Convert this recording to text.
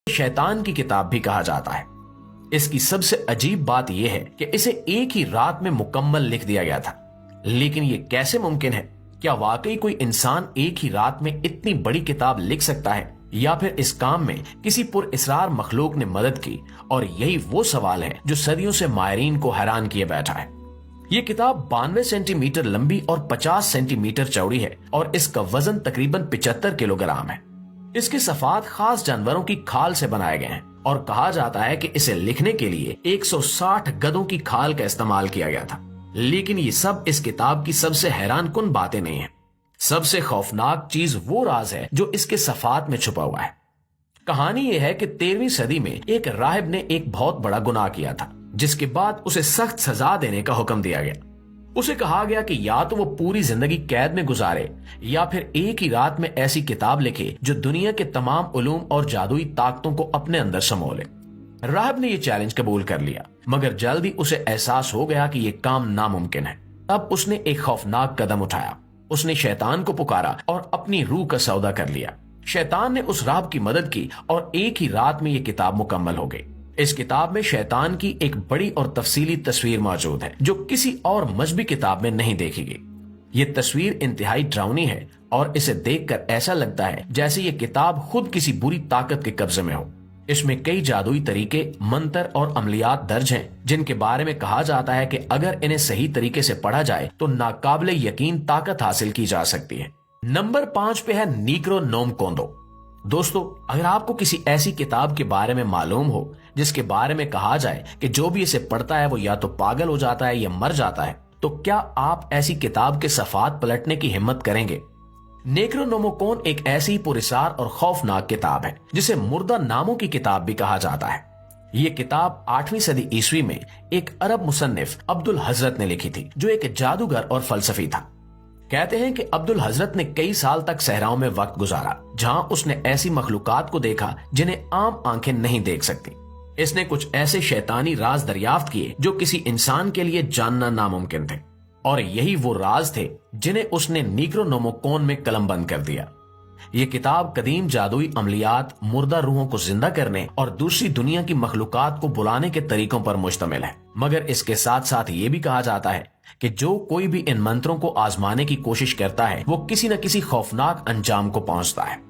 शैतान की किताब भी कहा जाता है। इसकी सबसे अजीब बात यह है कि इसे एक ही रात में मुकम्मल लिख दिया गया था। लेकिन यह कैसे मुमकिन है? क्या वाकई कोई इंसान एक ही रात में इतनी बड़ी किताब लिख सकता है, या फिर इस काम में किसी पुरइसरार मखलूक ने मदद की? और यही वो सवाल है जो सदियों से मायरीन को हैरान किए बैठा है। ये किताब 92 सेंटीमीटर लंबी और 50 सेंटीमीटर चौड़ी है और इसका वजन तकरीबन 75 किलोग्राम है। इसके सफात खास जानवरों की खाल से बनाए गए हैं और कहा जाता है कि इसे लिखने के लिए 160 गधों की खाल का इस्तेमाल किया गया था। लेकिन ये सब इस किताब की सबसे हैरानकुन बातें नहीं है। सबसे खौफनाक चीज वो राज है जो इसके सफात में छुपा हुआ है। कहानी यह है कि 13वीं सदी में एक राहिब ने एक बहुत बड़ा गुनाह किया था, जिसके बाद उसे सख्त सजा देने का हुक्म दिया गया। उसे कहा गया कि या तो वो पूरी जिंदगी कैद में गुजारे या फिर एक ही रात में ऐसी किताब लिखे जो दुनिया के तमाम उलूम और जादुई ताकतों को अपने अंदर समो ले। राहिब ने यह चैलेंज कबूल कर लिया, मगर जल्द ही उसे एहसास हो गया कि यह काम नामुमकिन है। अब उसने एक खौफनाक कदम उठाया। उसने शैतान को पुकारा और अपनी रूह का सौदा कर लिया। शैतान ने उस राहिब की मदद की और एक ही रात में यह किताब मुकम्मल हो गई। इस किताब में शैतान की एक बड़ी और तफसीली तस्वीर मौजूद है जो किसी और मजहबी किताब में नहीं देखी गई। ये तस्वीर इंतहाई डरावनी है और इसे देखकर ऐसा लगता है जैसे ये किताब खुद किसी बुरी ताकत के कब्जे में हो। इसमें कई जादुई तरीके, मंत्र और अमलियात दर्ज हैं, जिनके बारे में कहा जाता है कि अगर इन्हें सही तरीके से पढ़ा जाए तो नाकाबिले यकीन ताकत हासिल की जा सकती है। नंबर 5 पे है नेक्रोनोमकोंडो। दोस्तों, अगर आपको किसी ऐसी किताब के बारे में मालूम हो जिसके बारे में कहा जाए कि जो भी इसे पढ़ता है वो या तो पागल हो जाता है या मर जाता है, तो क्या आप ऐसी किताब के सफात पलटने की हिम्मत करेंगे? नेक्रोनोमोकॉन एक ऐसी पुरइसरार और खौफनाक किताब है जिसे मुर्दा नामों की किताब भी कहा जाता है। ये किताब 8वीं सदी ईस्वी में एक अरब मुसन्निफ अब्दुल हजरत ने लिखी थी, जो एक जादूगर और फलसफी था। कहते हैं कि अब्दुल हजरत ने कई साल तक सहराओं में वक्त गुजारा, जहां उसने ऐसी मखलूकात को देखा जिन्हें आम आंखें नहीं देख सकती। इसने कुछ ऐसे शैतानी राज दरियाफ्त किए जो किसी इंसान के लिए जानना नामुमकिन थे, और यही वो राज थे जिन्हें उसने नेक्रोनोमोकॉन में कलमबंद कर दिया। ये किताब कदीम जादुई अमलियात, मुर्दा रूहों को जिंदा करने और दूसरी दुनिया की मखलूकात को बुलाने के तरीकों पर मुश्तमिल है। मगर इसके साथ साथ ये भी कहा जाता है कि जो कोई भी इन मंत्रों को आजमाने की कोशिश करता है वो किसी न किसी खौफनाक अंजाम को पहुंचता है।